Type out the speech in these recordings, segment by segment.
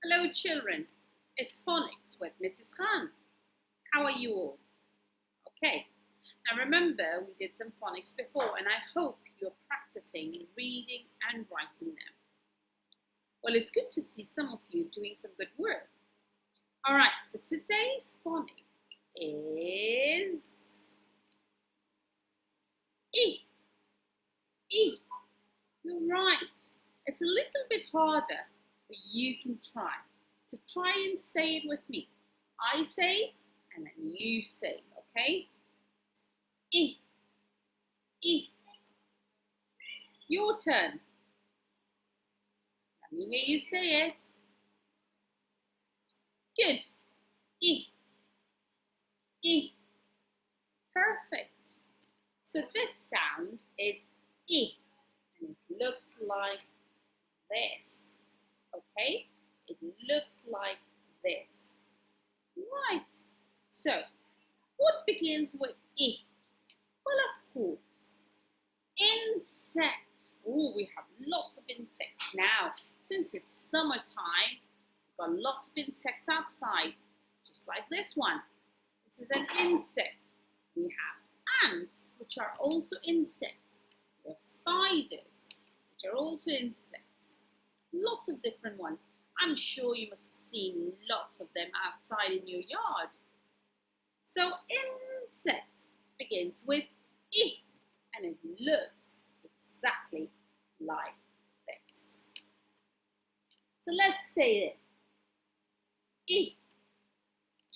Hello children, it's Phonics with Mrs. Khan. How are you all? Okay, now remember we did some phonics before and I hope you're practicing reading and writing them. Well, it's good to see some of you doing some good work. Alright, so today's phonic is E. E. You're right. It's a little bit harder, but you can try. So try and say it with me. I say, and then you say, okay? E. E. Your turn. Let me hear you say it. Good. E. E. Perfect. So this sound is E. And it looks like this. Okay? It looks like this. Right. So, what begins with E? Well, of course, insects. Oh, we have lots of insects now. Since it's summertime, we've got lots of insects outside, just like this one. This is an insect. We have ants, which are also insects. We have spiders, which are also insects. Lots of different ones. I'm sure you must have seen lots of them outside in your yard. So insect begins with E, and it looks exactly like this. So let's say it. E.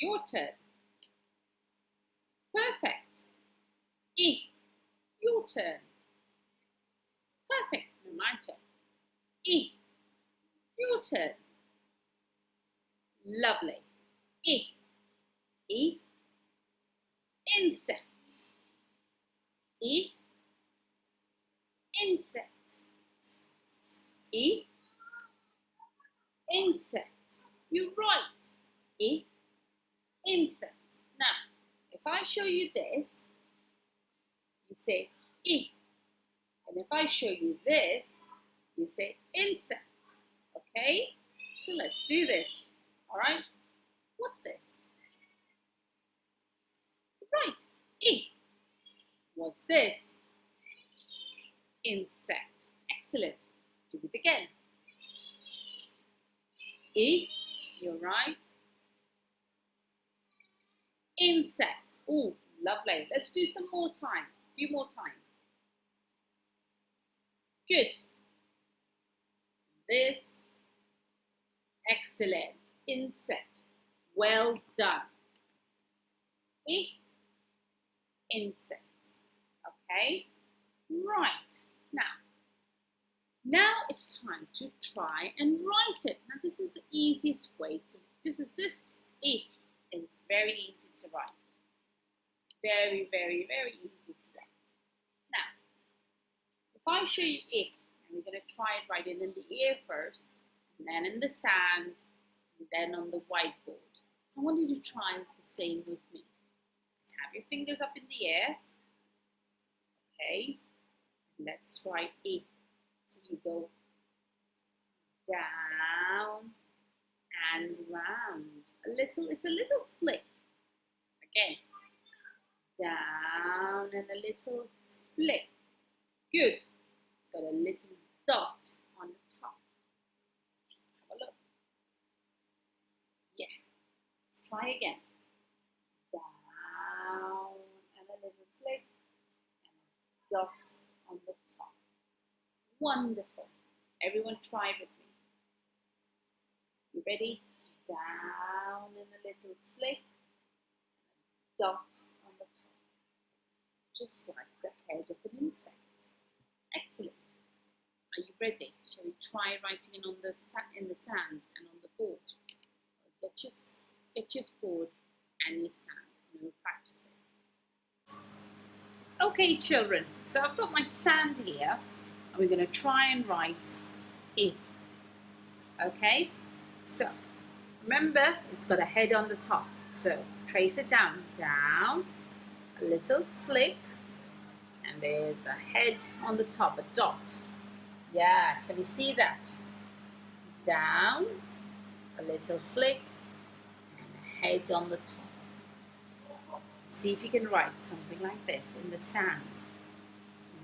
Your turn. Perfect. E. Your turn. Perfect. No, my turn. E. Your turn. Lovely. E. E. Insect. E. Insect. E. Insect. You're right. E. Insect. Now, if I show you this, you say E. And if I show you this, you say insect. Okay? So let's do this. All right? What's this? Right. E. What's this? Insect. Excellent. Do it again. E. You're right. Insect. Oh, lovely. Let's do some more time. A few more times. Good. This. Excellent. Insect. Well done. E. Insect. Okay. Right. Now it's time to try and write it. Now this is the easiest way to, this E is very easy to write. Very, very, very easy to write. Now, if I show you E, and we're going to try it writing in the air first, and then in the sand, and then on the whiteboard. So I want you to try the same with me. Have your fingers up in the air. Okay, let's write E. So you go down and round. It's a little flick. Again, down and a little flick. Good. It's got a little dot on the top. Have a look. Yeah. Let's try again. Down and a little flick and a dot on the top. Wonderful. Everyone try with me. You ready? Down and a little flick, dot on the top. Just like the head of an insect. Excellent. Are you ready? Shall we try writing it on in the sand and on the board? Get your board and your sand and we'll practice it. Okay, children. So I've got my sand here. We're going to try and write E. Okay, so remember it's got a head on the top, so trace it down, a little flick, and there's a head on the top, a dot. Yeah, can you see that? Down, a little flick, and a head on the top. See if you can write something like this in the sand.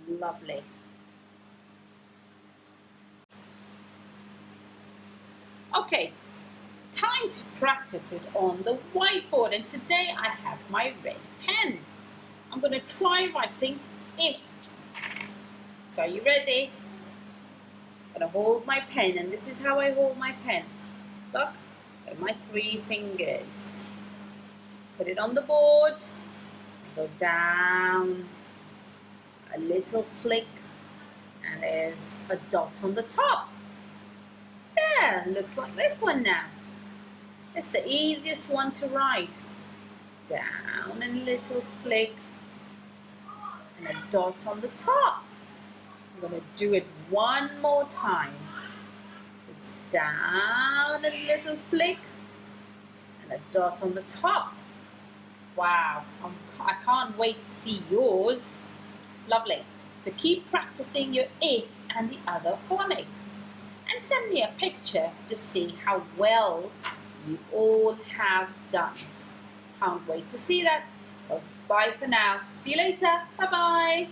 Lovely. Okay, time to practice it on the whiteboard, and today I have my red pen. I'm going to try writing if. So are you ready? I'm going to hold my pen, and this is how I hold my pen. Look, with my 3 fingers. Put it on the board, go down, a little flick, and there's a dot on the top. Yeah, looks like this one now. It's the easiest one to write. Down and a little flick, and a dot on the top. I'm going to do it one more time. It's down and a little flick, and a dot on the top. Wow, I can't wait to see yours. Lovely. So keep practicing your I and the other phonics. And send me a picture to see how well you all have done. Can't wait to see that. Well, bye for now. See you later. Bye-bye.